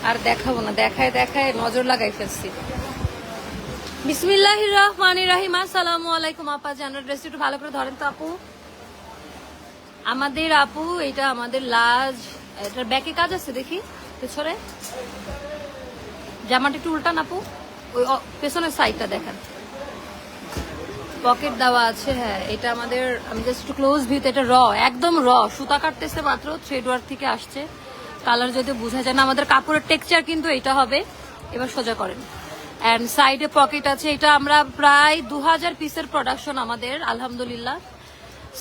আর দেখাবো না, দেখায় দেখায় নজর লাগাই ফেলছি। বিসমিল্লাহির রহমানির রহিম। আসসালামু আলাইকুম আপা জানার ড্রেস একটু ভালো করে ধরেন তো আপু। আমাদের আপু এটা আমাদের লাজ, এটার ব্যাকে কাজ আছে দেখি পেছনে, জামাটা একটু উল্টান আপু, ওই পেছনের সাইডটা দেখেন, পকেট দেওয়া আছে। হ্যাঁ এটা আমাদের, আমি জাস্ট একটু ক্লোজ ভিউতে, এটা র, একদম র সুতা কাটতেছে মাত্র, থ্রেড ওয়ার্ক থেকে আসছে, কালার যদি বোঝা যায় না। আমাদের কাপড়ের টেক্সচার কিন্তু এটা হবে। এবার সোজা করেন, অ্যান্ড সাইডে পকেট আছে। এটা আমরা প্রায় 2000 পিসের প্রোডাকশন আমাদের, আলহামদুলিল্লাহ।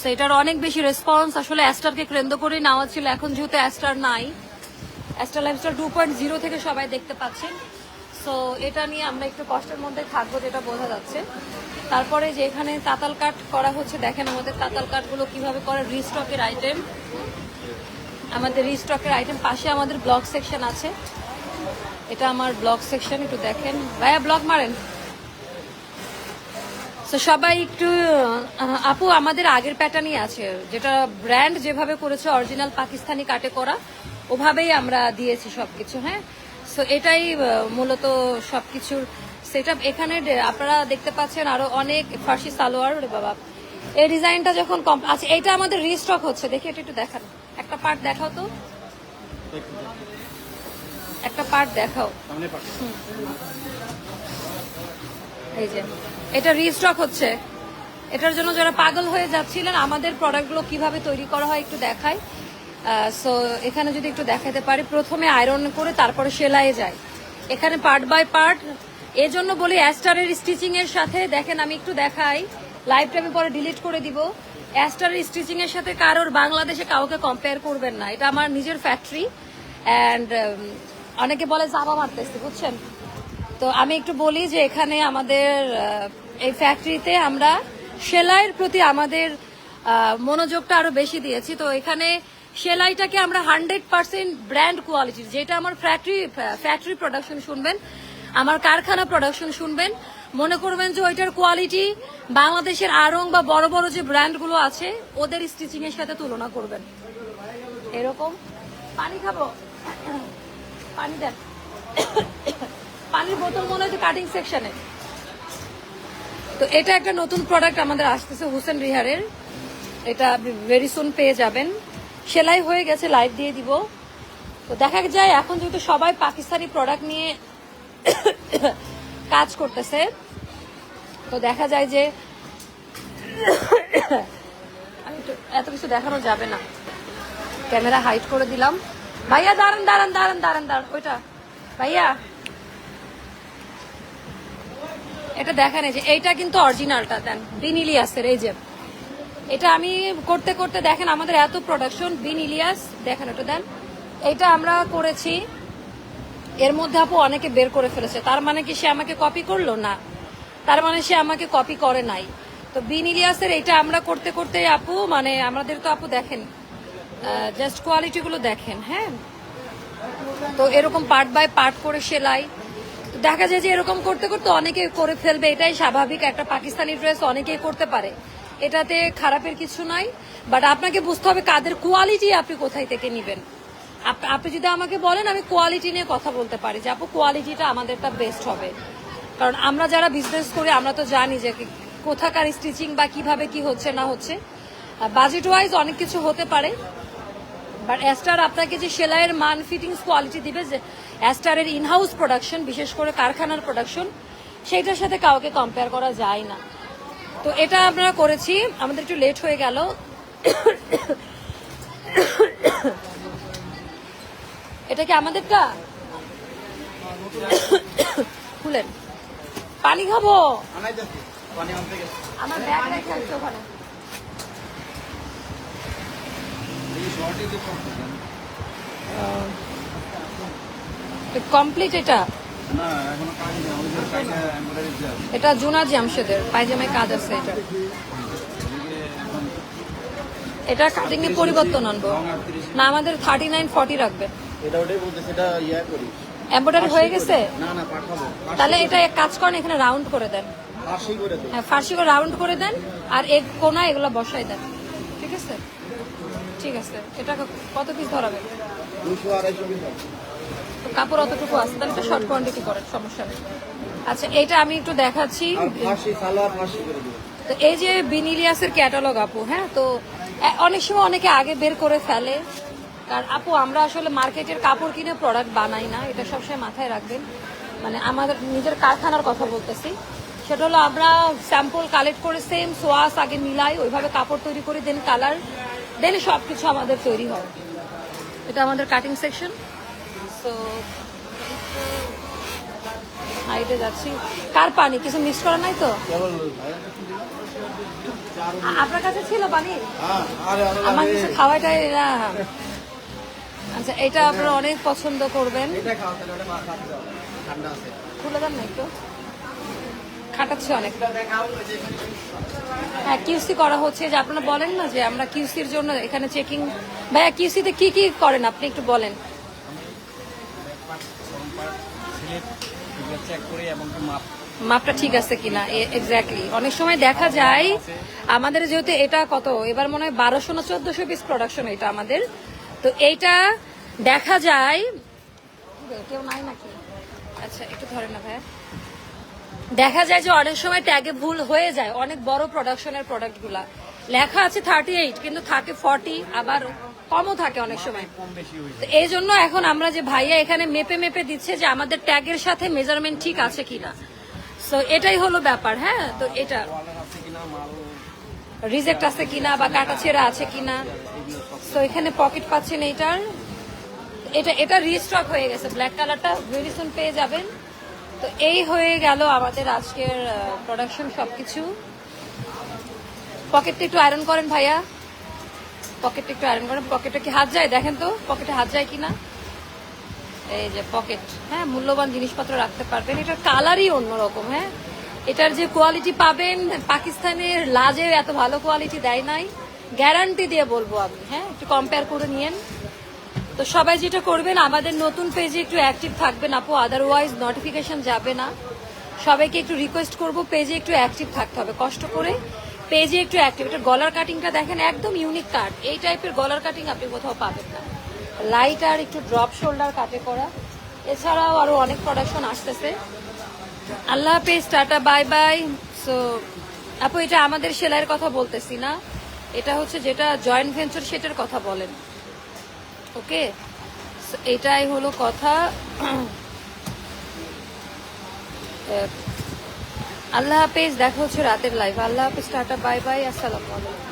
সেটার অনেক বেশি রেসপন্স, আসলে অ্যাস্টারকে কেন্দ্র করে নেওয়া ছিল। এখন যেহেতু অ্যাস্টার নাই, অ্যাস্টার লাইফস্টাইল 2.0 থেকে সবাই দেখতে পাচ্ছেন। সো এটা নিয়ে আমরা একটু কষ্টের মধ্যে থাকবো, যেটা বোঝা যাচ্ছে। তারপরে যে এখানে তাতাল কাট করা হচ্ছে, দেখেন আমাদের তাতাল কাটগুলো কিভাবে করে, রিস্টকের আইটেম, আমাদের রিস্টকের আইটেম। পাশে আমাদের ব্লক সেকশন আছে, এটা আমার ব্লক সেকশন, একটু দেখেন ভাইয়া, ব্লক মারেন। তো সবাই একটু আপু আমাদের আগের প্যাটার্নই আছে, যেটা ব্র্যান্ড যেভাবে করেছে অরিজিনাল পাকিস্তানি কাটে করা, ওভাবেই আমরা দিয়েছি সবকিছু। হ্যাঁ, সো এটাই মূলত সবকিছুর সেটআপ। এখানে আপনারা দেখতে পাচ্ছেন আরো অনেক ফার্সি সালোয়ার। রে বাবা, এই ডিজাইনটা যখন আচ্ছা, এটা আমাদের রিস্টক হচ্ছে, দেখি এটা একটু দেখান, একটা পার্ট দেখাও তো, একটা পার্ট দেখাও। এই যে এটা রিস্টক হচ্ছে, এটার জন্য যারা পাগল হয়ে যাচ্ছিলেন আমাদের প্রোডাক্টগুলো কিভাবে তৈরি করা হয় একটু দেখাই। সো এখানে যদি একটু দেখাতে পারি, প্রথমে আয়রন করে তারপরে সেলাই যায়, এখানে পার্ট বাই পার্ট। এজন্য বলি অ্যাস্টারের স্টিচিং এর সাথে, দেখেন আমি একটু দেখাই, লাইভটা আমি পরে ডিলিট করে দিব। অ্যাস্টারের স্টিচিং এর সাথে কারোর বাংলাদেশে কাউকে কম্পেয়ার করবেন না, এটা আমার নিজের ফ্যাক্টরি। অ্যান্ড অনেকে বলে জামা মারতেছে, বুঝছেন। তো আমি একটু বলি যে এখানে আমাদের এই ফ্যাক্টরিতে আমরা সেলাইয়ের প্রতি আমাদের মনোযোগটা আরো বেশি দিয়েছি। তো এখানে সেলাইটাকে আমরা 100% ব্র্যান্ড কোয়ালিটির, যেটা আমার ফ্যাক্টরি প্রোডাকশন শুনবেন, আমার কারখানা প্রোডাকশন শুনবেন, মনে করবেন যে ওইটার কোয়ালিটি বাংলাদেশের আড়ং বা বড় বড় যে ব্র্যান্ডগুলো আছে ওদের স্টিচিং এর সাথে তুলনা করবেন। এরকম পানি খাবো, পানি দেন, পানির বোতল মনে হয় কাটিং সেকশনে। তো এটা একটা নতুন প্রোডাক্ট আমাদের আসতেছে হোসেন রিহারের, এটা ভেরি সুন পেয়ে যাবেন। সেলাই হয়ে গেছে, লাইভ দিয়ে দিব। তো দেখা যায় এখন যেহেতু সবাই পাকিস্তানি প্রোডাক্ট নিয়ে কাজ করতেছে, তো দেখা যায় যে আমি এত কিছু দেখানো যাবে না, ক্যামেরা হাইড করে দিলাম। ভাইয়া দাঁড়ান দাঁড়ান দাঁড়ান দাঁড়ান দাঁড়ান, ওইটা ভাইয়া এটা দেখেন, এই যে এইটা কিন্তু অরিজিনালটা দেন, বিন ইলিয়াসের। এই যে এটা আমি করতে করতে দেখেন আমাদের এত প্রোডাকশন, বিন ইলিয়াস দেখেন, এটা দেন। এইটা আমরা করেছি, এর মধ্যে আপু অনেকে বের করে ফেলেছে। তার মানে কি সে আমাকে কপি করলো? না, তার মানে সে আমাকে কপি করে নাই। তো বিন ইলিয়াসের এটা আমরা করতে করতে আপু, মানে আমাদের তো আপু দেখেন জাস্ট কোয়ালিটি গুলো দেখেন। হ্যাঁ, তো এরকম পার্ট বাই পার্ট করে সেলাই, দেখা যায় যে এরকম করতে করতে অনেকে করে ফেলবে, এটাই স্বাভাবিক। একটা পাকিস্তানি ড্রেস অনেকেই করতে পারে, এটাতে খারাপের কিছু নাই। বাট আপনাকে বুঝতে হবে কাদের কোয়ালিটি আপনি কোথায় থেকে নিবেন। আপনি যদি আমাকে বলেন, আমি কোয়ালিটি নিয়ে কথা বলতে পারি যে আপু কোয়ালিটিটা আমাদেরটা বেস্ট হবে, কারণ আমরা যারা বিজনেস করি আমরা তো জানি যে কোথাকার স্টিচিং বা কিভাবে কি হচ্ছে না হচ্ছে। বাজেট ওয়াইজ অনেক কিছু হতে পারে, বাট অ্যাস্টার আপনাকে যে সেলাইয়ের মান, ফিটিংস, কোয়ালিটি দিবে, যে অ্যাস্টারের ইনহাউস প্রোডাকশন, বিশেষ করে কারখানার প্রোডাকশন, সেইটার সাথে কাউকে কম্পেয়ার করা যায় না। তো এটা আমরা করেছি, আমাদের একটু লেট হয়ে গেল। এটা কি আমাদেরটা? খুলেন, পানি খাবো, আমার ব্যাগ রেখে আসছে ওখানে। কমপ্লিট এটা, এটা জুনা জামশেদের পায়জামায় কাজ আছে। এটা কাটিং এ পরিবর্তন আনবো না, আমাদের 39-40 রাখবে। এমব্রয়ডারি হয়ে গেছে, তাহলে এটা এক কাজ করেন, এখানে রাউন্ড করে দেন। হ্যাঁ, ফার্সি করে রাউন্ড করে দেন, আর এক কোনা এগুলো বসাই দেন, ঠিক আছে। আছে? ঠিক আছে, এটা কত পিস ধরাবেন? 200-250 পিস। তো কাপড় অতটুকু আছে, তাহলে তো শর্ট কোয়ান্টিটি করেন, সমস্যা নেই। আচ্ছা, এটা আমি একটু দেখাচ্ছি। আর ফাঁসি সালোয়ার ফাঁসি করে দিবেন। তো এই যে বিনিলিয়াসের ক্যাটালগ আপু, হ্যাঁ, তো অনেক সময় অনেকে আগে বের করে ফেলে, কারণ আপু আমরা আসলে মার্কেটের কাপড় কিনে প্রোডাক্ট বানাই না, এটা সবসময় মাথায় রাখবেন। মানে আমাদের নিজের কারখানার কথা বলতেছি, সেটা হলো আমরা স্যাম্পল কালেক্ট করে সেম সোয়াস আগে মিলাই, ওইভাবে কাপড় তৈরি করি, দেন কালার, দেন সবকিছু আমাদের তৈরি হয়। এটা আমাদের কাটিং সেকশন। সো হাইটে যাচ্ছি। কার পানি কিছু মিস করা নাই তো? আপনার কাছে ছিল পানি? আমার কিছু খাওয়াটাই না। আচ্ছা, এটা আপনারা অনেক পছন্দ করবেন। খুলে দেন না একটু, খাটাচ্ছে অনেক। হ্যাঁ, কিউসি করা হচ্ছে, যে আপনারা বলেন না যে আমরা কিউসির জন্য এখানে চেকিং। ভাইয়া কিউসিতে কি কি করেন আপনি একটু বলেন। মাপটা ঠিক আছে কিনা, এক্স্যাক্টলি। অনেক সময় দেখা যায় আমাদের যেহেতু এটা কত এবার মনে হয় 1200 না 1400 পিস প্রোডাকশন এটা আমাদের, তো এইটা দেখা যায় কেউ নাই নাকি? আচ্ছা, একটু ধরেন না ভাইয়া। দেখা যায় যে অনেক সময় ট্যাগে ভুল হয়ে যায়, অনেক বড় প্রোডাকশনের প্রোডাক্টগুলা লেখা আছে 38 কিন্তু থাকে 40, আবার কমও থাকে অনেক সময়। তো এই জন্য এখন আমরা যে ভাইয়া এখানে মেপে মেপে দিচ্ছে যে আমাদের ট্যাগের সাথে মেজারমেন্ট ঠিক আছে কিনা, সো এটাই হলো ব্যাপার। হ্যাঁ, তো এটা রিজেক্ট আছে কিনা বা কাটা ছেঁড়া আছে কিনা। সো এখানে পকেট পাচ্ছেন এইটার, এটা রিস্টক হয়ে গেছে, ব্ল্যাক কালারটা ভেরি সুন পেয়ে যাবেন। তো এই হয়ে গেল আমাদের আজকের প্রোডাকশন সবকিছু। পকেটটা একটু আয়রন করেন ভাইয়া, পকেটটা একটু আয়রন করেন। পকেটে কি হাত যায় দেখেন তো, পকেটে হাত যায় কিনা। এই যে পকেট, হ্যাঁ, মূল্যবান জিনিসপত্র রাখতে পারবেন। এটার কালারই অন্যরকম। হ্যাঁ, এটার যে কোয়ালিটি পাবেন, পাকিস্তানের লাজে এত ভালো কোয়ালিটি দেয় নাই, গ্যারান্টি দিয়ে বলবো আমি। হ্যাঁ, একটু কম্পেয়ার করে নিয়েন। তো সবাই যেটা করবেন, আমাদের নতুন পেজে একটু অ্যাক্টিভ থাকবেন আপু, আদারওয়াইজ নোটিফিকেশন যাবে না। সবাইকে একটু রিকোয়েস্ট করব, পেজে একটু অ্যাক্টিভ থাকতে হবে, কষ্ট করে পেজে একটু অ্যাক্টিভ। এটা গলার কাটিংটা দেখেন, একদম ইউনিক কাট। এই টাইপের গলার কাটিং আপনি কোথাও পাবেন না। লাইট আর একটু ড্রপ শোল্ডার কাটে করা, এছাড়াও আরো অনেক প্রোডাকশন আসতেছে। আল্লাহ হাফেজ, টাটা, বাই বাই। সো আপু, এটা আমাদের সেলাইয়ের কথা বলতেছি না, এটা হচ্ছে যেটা জয়েন্ট ভেঞ্চার সেটার কথা বলেন। ওকে, এটাই হলো কথা। আল্লাহ হাফেজ, দেখা হচ্ছে রাতের লাইভ। আল্লাহ হাফেজ, টাটা, বাই বাই, আসসালামু আলাইকুম।